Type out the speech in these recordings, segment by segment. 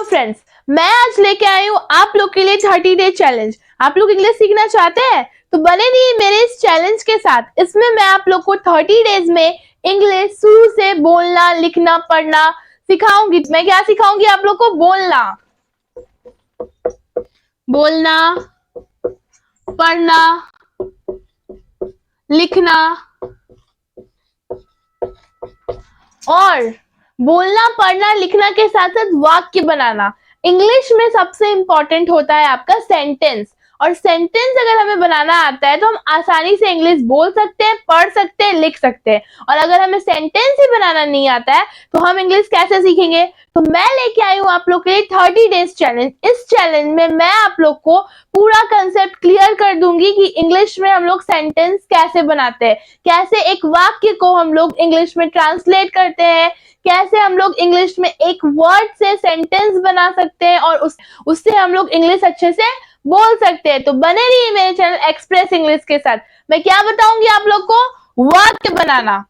Friends, मैं आज लेके आई हूँ आप लोग के लिए 30 डे चैलेंज। आप लोग इंग्लिश सीखना चाहते हैं तो बने रहिए मेरे इस चैलेंज के साथ। इसमें मैं आप लोग को 30 डेज में इंग्लिश शुरू से बोलना, लिखना, पढ़ना सिखाऊंगी। मैं क्या सिखाऊंगी आप लोग को? बोलना, पढ़ना, लिखना और बोलना, पढ़ना, लिखना के साथ साथ वाक्य बनाना। इंग्लिश में सबसे इंपॉर्टेंट होता है आपका सेंटेंस, और सेंटेंस अगर हमें बनाना आता है तो हम आसानी से इंग्लिश बोल सकते हैं, पढ़ सकते हैं, लिख सकते हैं। और अगर हमें सेंटेंस ही बनाना नहीं आता है तो हम इंग्लिश कैसे सीखेंगे? तो मैं लेके आई हूँ आप लोग के लिए 30 डेज चैलेंज। इस चैलेंज में मैं आप लोग को पूरा कंसेप्ट क्लियर कर दूंगी कि इंग्लिश में हम लोग सेंटेंस कैसे बनाते हैं, कैसे एक वाक्य को हम लोग इंग्लिश में ट्रांसलेट करते हैं, कैसे हम लोग इंग्लिश में एक वर्ड से सेंटेंस बना सकते हैं और उससे हम लोग इंग्लिश अच्छे से बोल सकते हैं। तो बने रहिए मेरे चैनल एक्सप्रेस इंग्लिश के साथ। मैं क्या बताऊंगी आप लोग को? वाक्य बनाना,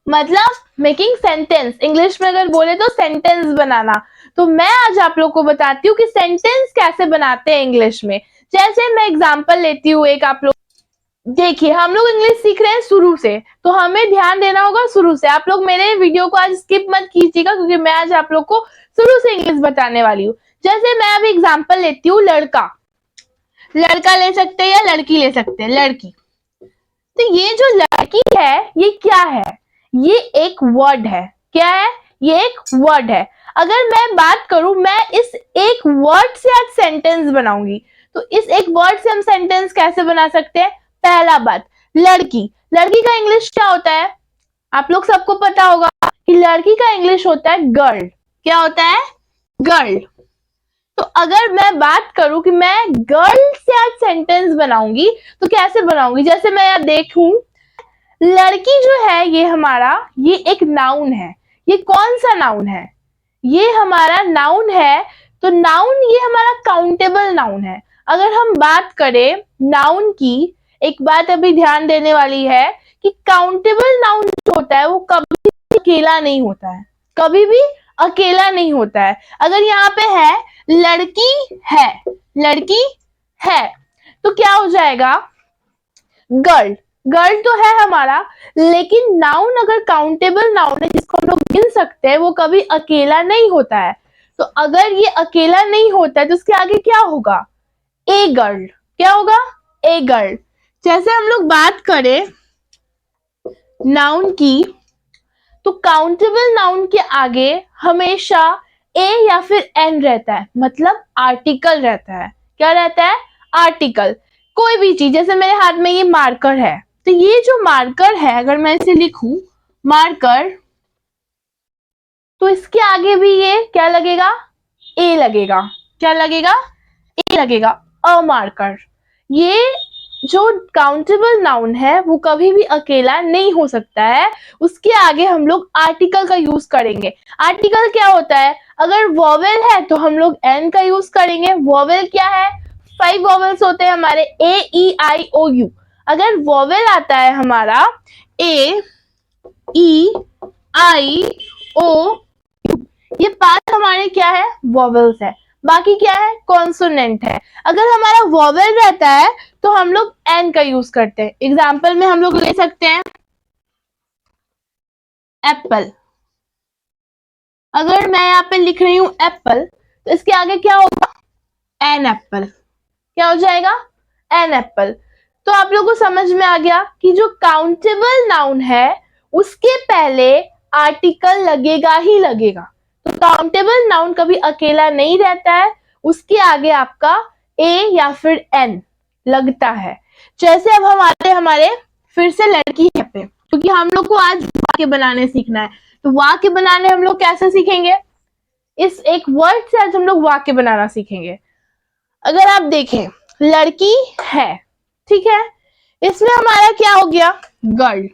मतलब मेकिंग सेंटेंस। इंग्लिश में अगर बोले तो सेंटेंस बनाना। तो मैं आज आप लोग को बताती हूँ कि सेंटेंस कैसे बनाते हैं इंग्लिश में। जैसे मैं एग्जांपल लेती हूँ एक, आप लोग देखिए, हम लोग इंग्लिश सीख रहे हैं शुरू से, तो हमें ध्यान देना होगा शुरू से। आप लोग मेरे वीडियो को आज स्किप मत कीजिएगा, क्योंकि मैं आज आप लोग को शुरू से इंग्लिश बताने वाली हूँ। जैसे मैं अभी एग्जांपल लेती हूँ, लड़का ले सकते हैं या लड़की ले सकते हैं, लड़की। तो ये जो लड़की है ये क्या है? ये एक वर्ड है। क्या है? ये एक वर्ड है। अगर मैं बात करूं, मैं इस एक वर्ड से आज सेंटेंस बनाऊंगी। तो इस एक वर्ड से हम सेंटेंस कैसे बना सकते हैं? पहला बात, लड़की का इंग्लिश क्या होता है? आप लोग सबको पता होगा कि लड़की का इंग्लिश होता है गर्ल। क्या होता है? गर्ल। तो अगर मैं बात करूं कि मैं गर्ल से आज सेंटेंस बनाऊंगी तो कैसे बनाऊंगी? जैसे मैं यहाँ देखूं, लड़की जो है ये हमारा, ये एक नाउन है। ये कौन सा नाउन है? ये हमारा नाउन है। तो नाउन ये हमारा काउंटेबल नाउन है। अगर हम बात करें नाउन की, एक बात अभी ध्यान देने वाली है कि काउंटेबल नाउन जो होता है वो कभी भी अकेला नहीं होता है। कभी भी अकेला नहीं होता है। अगर यहाँ पे है लड़की है तो क्या हो जाएगा? गर्ल। गर्ल तो है हमारा, लेकिन नाउन अगर काउंटेबल नाउन है जिसको हम लोग गिन सकते हैं, वो कभी अकेला नहीं होता है। तो अगर ये अकेला नहीं होता है तो उसके आगे क्या होगा? A girl. क्या होगा? A girl. जैसे हम लोग बात करें नाउन की, तो काउंटेबल नाउन के आगे हमेशा ए या फिर एन रहता है, मतलब आर्टिकल रहता है। क्या रहता है? आर्टिकल। कोई भी चीज, जैसे मेरे हाथ में ये मार्कर है, तो ये जो मार्कर है अगर मैं इसे लिखूं मार्कर, तो इसके आगे भी ये क्या लगेगा? ए लगेगा। क्या लगेगा? ए लगेगा। A marker. ये जो काउंटेबल नाउन है वो कभी भी अकेला नहीं हो सकता है। उसके आगे हम लोग आर्टिकल का यूज करेंगे। आर्टिकल क्या होता है? अगर वॉवेल है तो हम लोग एन का यूज करेंगे। वॉवेल क्या है? 5 वॉवेल्स होते हैं हमारे, ए ई आई ओ यू। अगर वॉवेल आता है हमारा ए ई आई ओ, ये 5 हमारे क्या है? वॉवेल्स है। बाकी क्या है? कॉन्सोनेंट है। अगर हमारा वॉवेल रहता है तो हम लोग एन का यूज करते हैं। एग्जाम्पल में हम लोग ले सकते हैं एप्पल। अगर मैं यहाँ पे लिख रही हूं एप्पल, तो इसके आगे क्या होगा? An apple. क्या हो जाएगा? An apple. तो आप लोगों को समझ में आ गया कि जो काउंटेबल नाउन है उसके पहले आर्टिकल लगेगा ही लगेगा। तो काउंटेबल नाउन कभी अकेला नहीं रहता है, उसके आगे आपका ए या फिर एन लगता है। जैसे अब हम आते हैं हमारे फिर से लड़की है पे, क्योंकि हम लोग को आज वाक्य बनाने सीखना है। तो वाक्य बनाने हम लोग कैसे सीखेंगे? इस एक वर्ड से आज हम लोग वाक्य बनाना सीखेंगे। अगर आप देखें, लड़की है, ठीक है, इसमें हमारा क्या हो गया? गर्ल।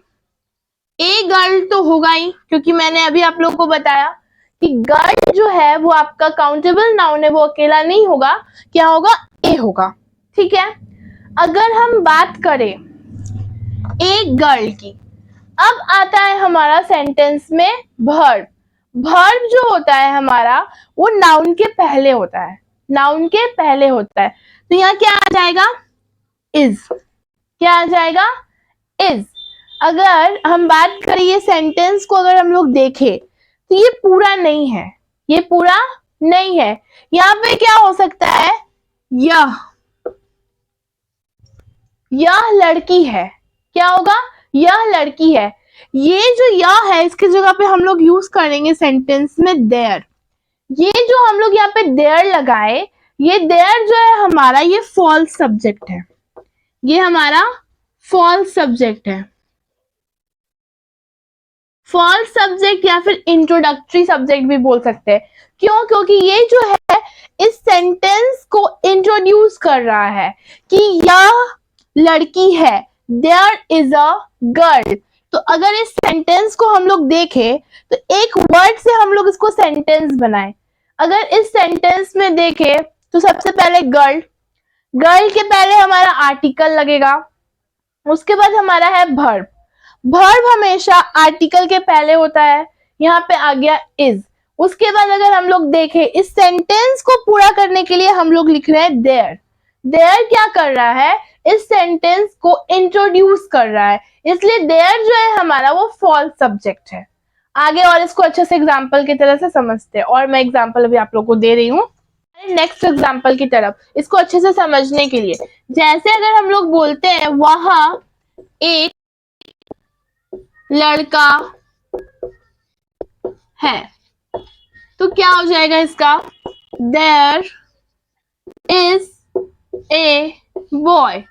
ए गर्ल तो होगा ही, क्योंकि मैंने अभी आप लोगों को बताया कि गर्ल जो है वो आपका काउंटेबल नाउन है, वो अकेला नहीं होगा। क्या होगा? ए होगा। ठीक है। अगर हम बात करें ए गर्ल की, अब आता है हमारा सेंटेंस में वर्ब। वर्ब जो होता है हमारा वो नाउन के पहले होता है, नाउन के पहले होता है। तो यहाँ क्या आ जाएगा? इज। क्या आ जाएगा? इज। अगर हम बात करें ये सेंटेंस को, अगर हम लोग देखें तो ये पूरा नहीं है, ये पूरा नहीं है। यहाँ पे क्या हो सकता है? यह लड़की है। क्या होगा? यह लड़की है। ये जो यह है इसकी जगह पे हम लोग यूज करेंगे सेंटेंस में देयर। ये जो हम लोग यहाँ पे देयर लगाए, ये देयर जो है हमारा ये फॉल्स सब्जेक्ट है, ये हमारा फॉल्स सब्जेक्ट है। फॉल्स सब्जेक्ट या फिर इंट्रोडक्टरी सब्जेक्ट भी बोल सकते हैं। क्यों? क्योंकि ये जो है इस सेंटेंस को इंट्रोड्यूस कर रहा है कि यह लड़की है, देयर इज अ गर्ल। तो अगर इस सेंटेंस को हम लोग देखें तो एक वर्ड से हम लोग इसको सेंटेंस बनाए। अगर इस सेंटेंस में देखें तो सबसे पहले गर्ल, गर्ल के पहले हमारा आर्टिकल लगेगा, उसके बाद हमारा है वर्ब। वर्ब हमेशा आर्टिकल के पहले होता है, यहाँ पे आ गया इज। उसके बाद अगर हम लोग देखें इस सेंटेंस को पूरा करने के लिए हम लोग लिख रहे हैं देयर। देयर क्या कर रहा है? इस सेंटेंस को इंट्रोड्यूस कर रहा है, इसलिए देयर जो है हमारा वो फॉल्स सब्जेक्ट है। आगे और इसको अच्छे से एग्जाम्पल की तरह से समझते हैं, और मैं एग्जाम्पल अभी आप लोग को दे रही हूँ नेक्स्ट एग्जाम्पल की तरफ, इसको अच्छे से समझने के लिए। जैसे अगर हम लोग बोलते हैं वहां एक लड़का है, तो क्या हो जाएगा इसका? There is a boy,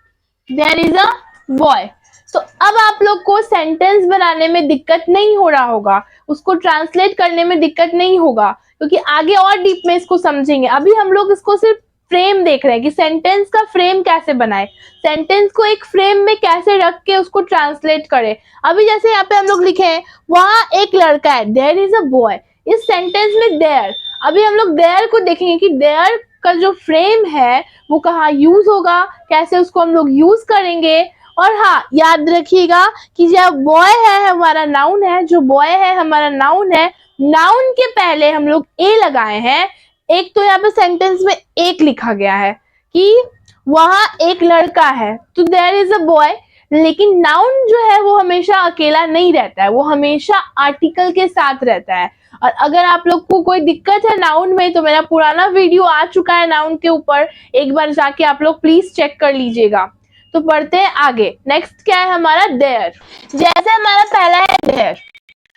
there is a boy. तो अब आप लोग को सेंटेंस बनाने में दिक्कत नहीं हो रहा होगा, उसको ट्रांसलेट करने में दिक्कत नहीं होगा, क्योंकि आगे और डीप में इसको समझेंगे। अभी हम लोग इसको सिर्फ फ्रेम देख रहे हैं कि सेंटेंस का फ्रेम कैसे बनाए, सेंटेंस को एक फ्रेम में कैसे रख के उसको ट्रांसलेट करें। अभी जैसे यहाँ पे हम लोग लिखे हैं वहां एक लड़का है, देयर इज अ बॉय। इस सेंटेंस में देयर, अभी हम लोग देयर को देखेंगे कि देयर का जो फ्रेम है वो कहाँ यूज होगा, कैसे उसको हम लोग यूज करेंगे। और हाँ, याद रखिएगा कि जब बॉय है हमारा नाउन है, जो बॉय है हमारा नाउन है, नाउन के पहले हम लोग ए लगाए हैं। एक तो यहाँ पे सेंटेंस में एक लिखा गया है कि वहां एक लड़का है, तो देयर इज अ बॉय। लेकिन नाउन जो है वो हमेशा अकेला नहीं रहता है, वो हमेशा आर्टिकल के साथ रहता है। और अगर आप लोग को कोई दिक्कत है नाउन में तो मेरा पुराना वीडियो आ चुका है नाउन के ऊपर, एक बार जाके आप लोग प्लीज चेक कर लीजिएगा। तो पढ़ते हैं आगे। नेक्स्ट क्या है हमारा? देयर। जैसे हमारा पहला है देयर,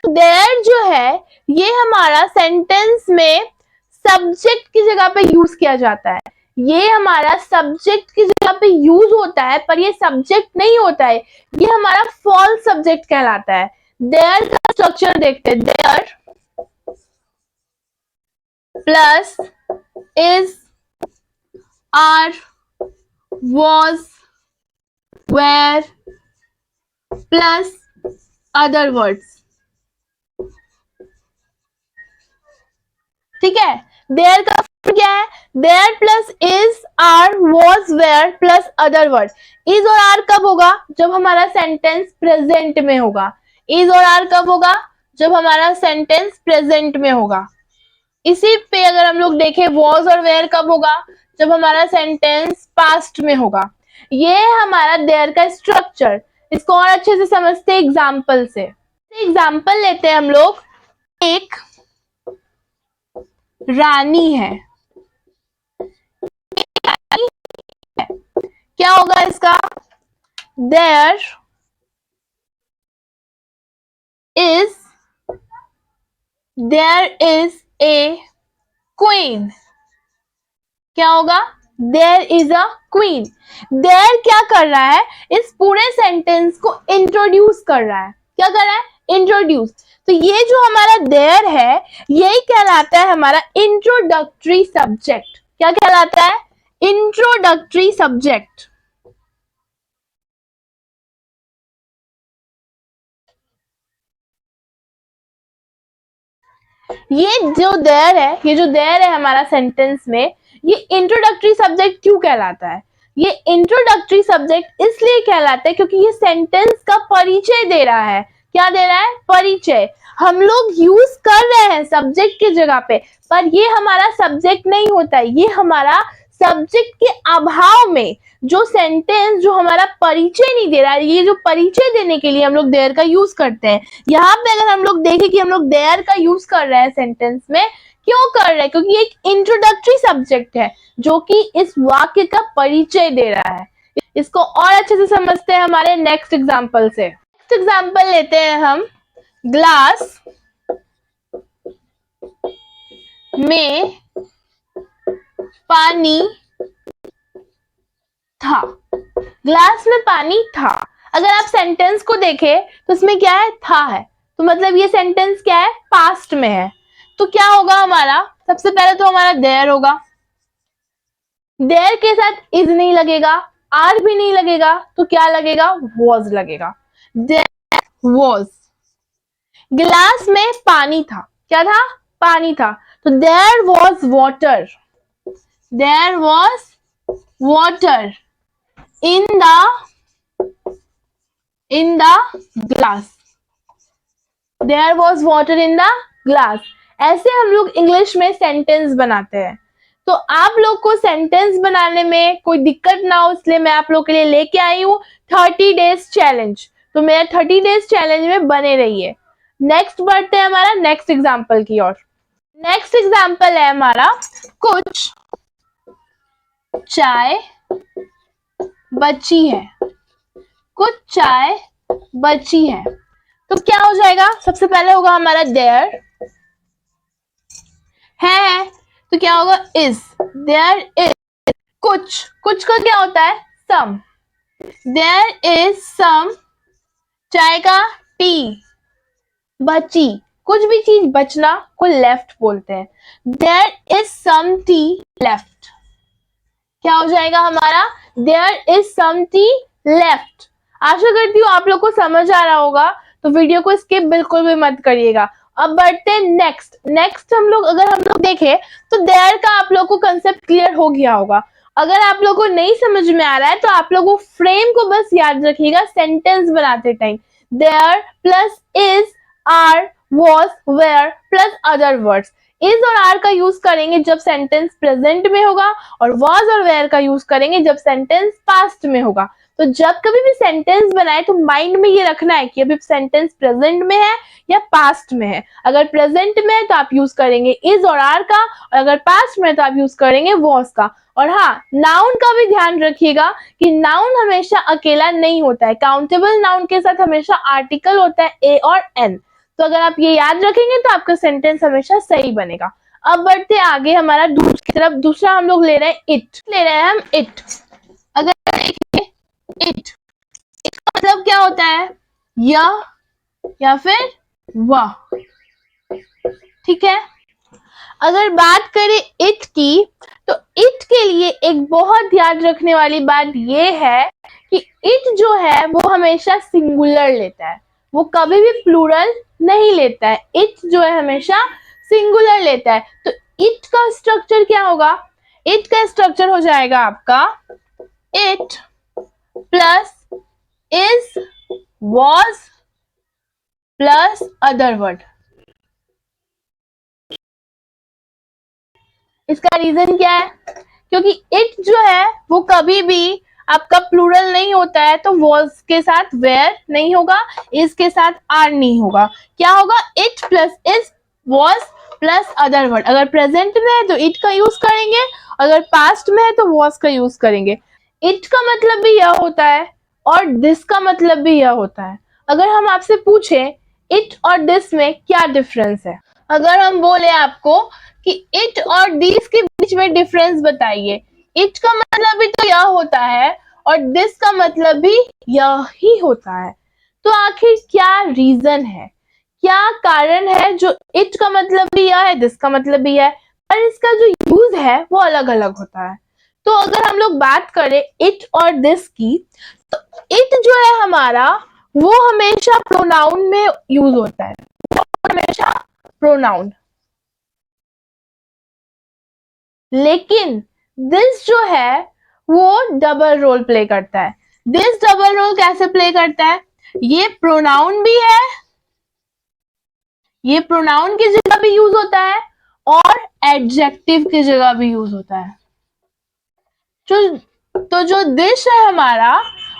देयर जो है ये हमारा सेंटेंस में सब्जेक्ट की जगह पे यूज किया जाता है। ये हमारा सब्जेक्ट की जगह पे यूज होता है, पर ये सब्जेक्ट नहीं होता है, ये हमारा फॉल्स सब्जेक्ट कहलाता है। देयर का स्ट्रक्चर देखते हैं। There plus is, are, was, where plus other words. ठीक है, देयर का क्या है? There plus is, are, was, where plus other words. Is और आर कब होगा? जब हमारा सेंटेंस प्रेजेंट में होगा। इज और आर कब होगा? जब हमारा सेंटेंस प्रेजेंट में होगा। इसी पे अगर हम लोग देखें was और where कब होगा? जब हमारा सेंटेंस पास्ट में होगा। ये है हमारा देयर का स्ट्रक्चर। इसको और अच्छे से समझते हैं एग्जाम्पल से। एग्जाम्पल लेते हैं हम लोग। एक रानी है, क्या होगा इसका? There is, there is a queen. क्या होगा? There is a queen. There क्या कर रहा है? इस पूरे सेंटेंस को इंट्रोड्यूस कर रहा है। क्या कर रहा है? इंट्रोड्यूस। तो ये जो हमारा देयर है यही कहलाता है हमारा इंट्रोडक्टरी सब्जेक्ट। क्या कहलाता है? Introductory subject. ये जो देयर है हमारा सेंटेंस में, ये इंट्रोडक्टरी सब्जेक्ट क्यों कहलाता है? ये इंट्रोडक्टरी सब्जेक्ट इसलिए कहलाता है क्योंकि ये सेंटेंस का परिचय दे रहा है। क्या दे रहा है? परिचय। हम लोग यूज कर रहे हैं सब्जेक्ट की जगह पे, पर ये हमारा सब्जेक्ट नहीं होता है, ये हमारा सब्जेक्ट के अभाव में जो सेंटेंस जो हमारा परिचय नहीं दे रहा है, ये जो परिचय देने के लिए हम लोग देयर का यूज करते हैं। यहाँ पे अगर हम लोग देखें कि हम लोग देयर का यूज कर रहे हैं सेंटेंस में, क्यों कर रहे हैं? क्योंकि एक इंट्रोडक्टरी सब्जेक्ट है जो कि इस वाक्य का परिचय दे रहा है। इसको और अच्छे से समझते हैं हमारे नेक्स्ट एग्जाम्पल से। नेक्स्ट एग्जाम्पल लेते हैं हम, ग्लास में पानी था। ग्लास में पानी था। अगर आप सेंटेंस को देखें तो इसमें क्या है? था है। तो मतलब ये सेंटेंस क्या है? पास्ट में है। तो क्या होगा हमारा? सबसे पहले तो हमारा देयर होगा। देयर के साथ इज नहीं लगेगा, आर भी नहीं लगेगा, तो क्या लगेगा? वॉज लगेगा। There was. गिलास में पानी था। क्या था? पानी था। तो there was water. There was water in the glass. There was water in the glass. ऐसे हम लोग इंग्लिश में सेंटेंस बनाते हैं। तो आप लोग को सेंटेंस बनाने में कोई दिक्कत ना हो, इसलिए मैं आप लोग के लिए लेके आई हूँ 30 डेज चैलेंज। तो मेरा 30 डेज चैलेंज में बने रहिए। नेक्स्ट बढ़ते हैं हमारा नेक्स्ट एग्जाम्पल की ओर। नेक्स्ट एग्जाम्पल है हमारा, कुछ चाय बची है। कुछ चाय बची है। तो क्या हो जाएगा? सबसे पहले होगा हमारा देयर है, तो क्या होगा? इज। देयर इज कुछ। कुछ का क्या होता है? सम। देयर इज सम चाय का टी। बची, कुछ भी चीज बचना को लेफ्ट बोलते हैं। There is some tea left. क्या हो जाएगा हमारा? There is some tea left. आशा करती हूँ आप लोग को समझ आ रहा होगा, तो वीडियो को स्किप बिल्कुल भी मत करिएगा। अब बढ़ते हैं नेक्स्ट हम लोग अगर हम लोग देखें तो देयर का आप लोग को कंसेप्ट क्लियर हो गया होगा। अगर आप लोग को नहीं समझ में आ रहा है तो आप लोग वो फ्रेम को बस याद रखिएगा सेंटेंस बनाते time. There plus is, are, was, where plus other words. Is और आर का यूज करेंगे जब सेंटेंस प्रेजेंट में होगा, और वॉज और वेयर का यूज करेंगे जब सेंटेंस पास्ट में होगा। तो जब कभी भी सेंटेंस बनाए तो माइंड में ये रखना है कि अभी सेंटेंस प्रेजेंट में है या पास्ट में है। अगर प्रेजेंट में है तो आप यूज करेंगे इज और आर का, और अगर पास्ट में है तो आप यूज करेंगे वॉज का। और हाँ, नाउन का भी ध्यान रखिएगा कि नाउन हमेशा अकेला नहीं होता है। काउंटेबल नाउन के साथ हमेशा आर्टिकल होता है ए और एन। तो अगर आप ये याद रखेंगे तो आपका सेंटेंस हमेशा सही बनेगा। अब बढ़ते आगे, हमारा दूसरी तरफ दूसरा हम लोग ले रहे हैं इट। ले रहे हैं हम इट। अगर देखिए इट, इसका मतलब क्या होता है? यह या फिर वह। ठीक है। अगर बात करें इट की, तो इट के लिए एक बहुत ध्यान रखने वाली बात यह है कि इट जो है वो हमेशा सिंगुलर लेता है, वो कभी भी प्लूरल नहीं लेता है। इट जो है हमेशा सिंगुलर लेता है। तो इट का स्ट्रक्चर क्या होगा? इट का स्ट्रक्चर हो जाएगा आपका it plus is, was plus other word. इसका रीजन क्या है? क्योंकि इट जो है वो कभी भी आपका प्लूरल नहीं होता है, तो वॉज के साथ वेयर नहीं होगा, इज के साथ आर नहीं होगा। क्या होगा? It plus is, was plus other word. अगर प्रेजेंट में है तो इट का यूज करेंगे, अगर पास्ट में है तो वॉज का यूज करेंगे। इट का मतलब भी यह होता है और दिस का मतलब भी यह होता है। अगर हम आपसे पूछे इट और दिस में क्या डिफरेंस है, अगर हम बोले आपको कि इट और दिस के बीच में डिफरेंस बताइए, इट का मतलब भी तो यह होता है और दिस का मतलब भी यह ही होता है। तो आखिर क्या रीजन है, क्या कारण है जो इट का मतलब भी यह है, दिस का मतलब भी है, पर इसका जो यूज है वो अलग अलग होता है। तो अगर हम लोग बात करें इट और दिस की, तो इट जो है हमारा वो हमेशा प्रोनाउन में यूज होता है, हमेशा प्रोनाउन। लेकिन दिस जो है वो डबल रोल प्ले करता है। दिस डबल रोल कैसे प्ले करता है? ये प्रोनाउन भी है, ये प्रोनाउन की जगह भी यूज होता है और एडजेक्टिव की जगह भी यूज होता है। तो जो दिस है हमारा,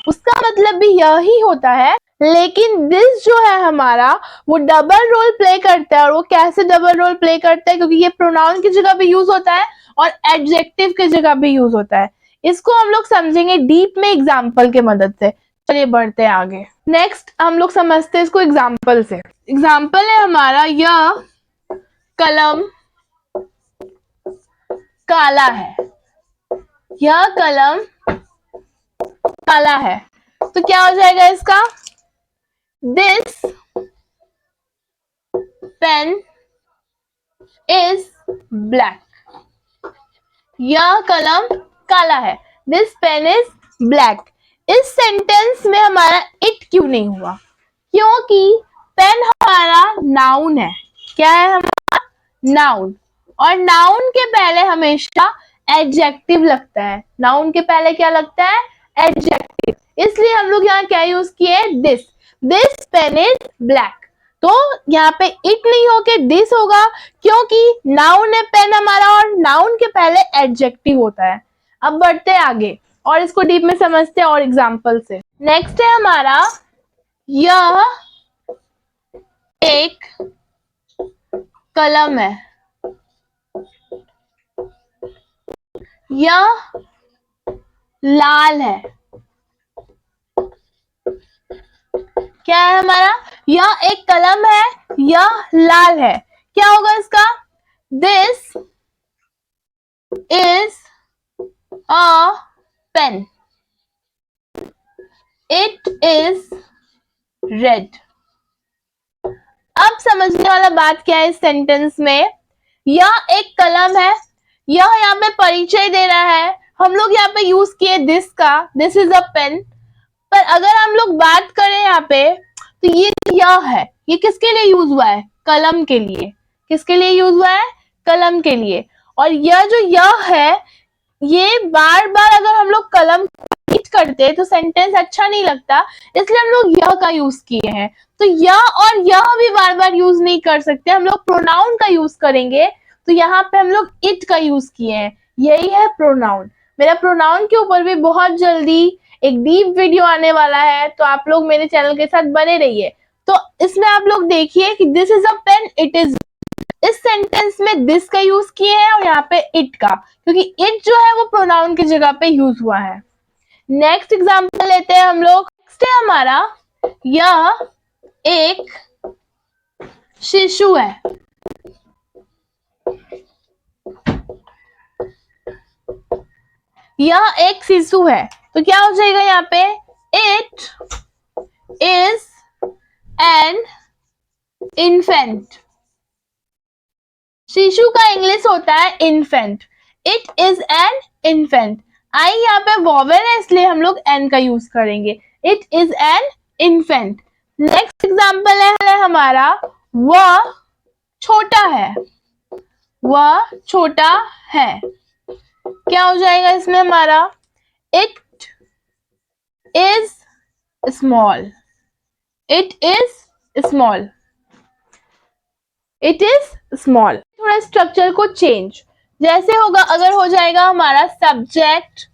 उसका मतलब भी यही होता है, लेकिन दिस जो है हमारा वो डबल रोल प्ले करता है। और वो कैसे डबल रोल प्ले करता है? क्योंकि ये प्रोनाउन की जगह भी यूज होता है और एडजेक्टिव की जगह भी यूज होता है। इसको हम लोग समझेंगे डीप में एग्जाम्पल के मदद से। चलिए बढ़ते हैं आगे। नेक्स्ट हम लोग समझते हैं इसको एग्जाम्पल से। एग्जाम्पल है हमारा, यह कलम काला है। यह कलम काला है, तो क्या हो जाएगा इसका? This pen is black. यह कलम काला है, दिस पेन इज ब्लैक। इस सेंटेंस में हमारा इट क्यों नहीं हुआ? क्योंकि पेन हमारा नाउन है। क्या है हमारा? नाउन। और नाउन के पहले हमेशा एडजेक्टिव लगता है। नाउन के पहले क्या लगता है? एडजेक्टिव। इसलिए हम लोग यहाँ क्या यूज किए? This. This pen is black. तो यहाँ पे इट नहीं होके दिस होगा, क्योंकि नाउन है पेन हमारा और नाउन के पहले एडजेक्टिव होता है। अब बढ़ते हैं आगे और इसको डीप में समझते हैं और एग्जाम्पल से। नेक्स्ट है हमारा, यह एक कलम है। यह लाल है। क्या है हमारा? यह एक कलम है, यह लाल है। क्या होगा इसका? This is a pen, it is red. अब समझने वाला बात क्या है इस सेंटेंस में? यह एक कलम है, यह यहाँ पे परिचय दे रहा है। हम लोग यहाँ पे यूज किए दिस का, दिस इज अ पेन। पर अगर हम लोग बात करें यहाँ पे, तो ये यह है, ये किसके लिए यूज हुआ है? कलम के लिए। किसके लिए यूज हुआ है? कलम के लिए। और यह जो यह है, ये बार बार अगर हम लोग कलम रिपीट करते तो सेंटेंस अच्छा नहीं लगता, इसलिए हम लोग यह का यूज किए हैं। तो यह और यह भी बार बार यूज नहीं कर सकते, हम लोग प्रोनाउन का यूज करेंगे। तो यहाँ पे हम लोग इट का यूज किए हैं, यही है प्रोनाउन। मेरा प्रोनाउन के ऊपर भी बहुत जल्दी एक डीप वीडियो आने वाला है, तो आप लोग मेरे चैनल के साथ बने रहिए। तो इसमें आप लोग देखिए कि this is a pen, it is. इस सेंटेंस में दिस का यूज किए हैं और यहाँ पे इट का, क्योंकि इट जो है वो प्रोनाउन की जगह पे यूज हुआ है। नेक्स्ट एग्जांपल लेते हैं हम लोग। नेक्स्ट है हमारा, यह एक शिशु है। यह एक शिशु है, तो क्या हो जाएगा यहाँ पे? It is an infant. शिशु का इंग्लिश होता है infant. It is an infant. I यहाँ पे वॉवेल है, इसलिए हम लोग एन का यूज करेंगे। It is an infant. Next example है हमारा, वह छोटा है। वह छोटा है। क्या हो जाएगा इसमें हमारा? It is small. It is small. It is small. थोड़ा स्ट्रक्चर को चेंज जैसे होगा, अगर हो जाएगा हमारा subject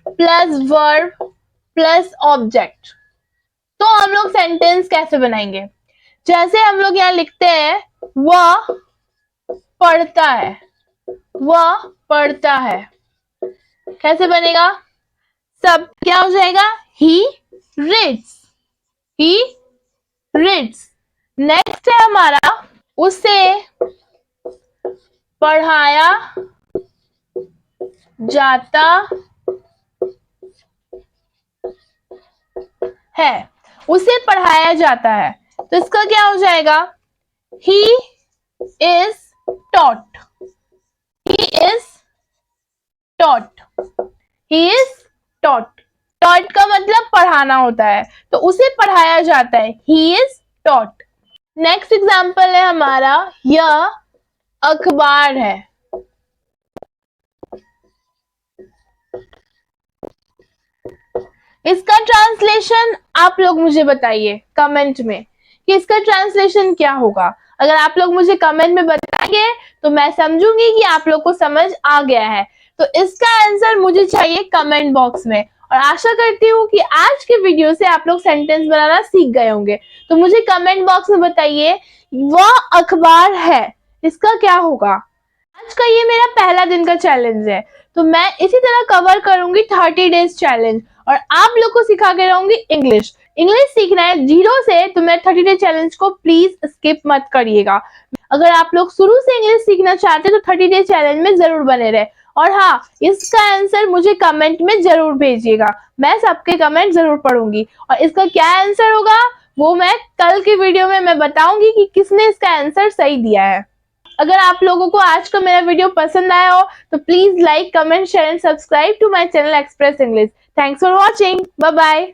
plus verb plus object, तो हम लोग सेंटेंस कैसे बनाएंगे? जैसे हम लोग यहाँ लिखते हैं, वह पढ़ता है। वह पढ़ता है। कैसे बनेगा? सब क्या हो जाएगा? He reads. He reads. Next है हमारा, उसे पढ़ाया जाता है। उसे पढ़ाया जाता है, तो इसका क्या हो जाएगा? He is taught. He is taught. He is taught. Taught का मतलब पढ़ाना होता है, तो उसे पढ़ाया जाता है। He is taught. Next example है हमारा, यह अखबार है। इसका ट्रांसलेशन आप लोग मुझे बताइए कमेंट में कि इसका ट्रांसलेशन क्या होगा। अगर आप लोग मुझे कमेंट में बताएंगे तो मैं समझूंगी कि आप लोग को समझ आ गया है। तो इसका आंसर मुझे चाहिए कमेंट बॉक्स में। और आशा करती हूँ कि आज के वीडियो से आप लोग सेंटेंस बनाना सीख गए होंगे। तो मुझे कमेंट बॉक्स में बताइए वह अखबार है, इसका क्या होगा। आज का ये मेरा पहला दिन का चैलेंज है, तो मैं इसी तरह कवर करूंगी 30 डेज चैलेंज और आप लोग को सिखा के रहूंगी इंग्लिश। इंग्लिश सीखना है जीरो से तो मैं 30 डे चैलेंज को प्लीज स्किप मत करिएगा। अगर आप लोग शुरू से इंग्लिश सीखना चाहते हैं तो 30 डे चैलेंज में जरूर बने रहे। और हाँ, इसका आंसर मुझे कमेंट में जरूर भेजिएगा, मैं सबके कमेंट जरूर पढ़ूंगी। और इसका क्या आंसर होगा वो मैं कल की वीडियो में मैं बताऊंगी कि किसने इसका आंसर सही दिया है। अगर आप लोगों को आज का मेरा वीडियो पसंद आया हो तो please like, comment, share and subscribe to my channel Express English. Thanks for watching, bye bye.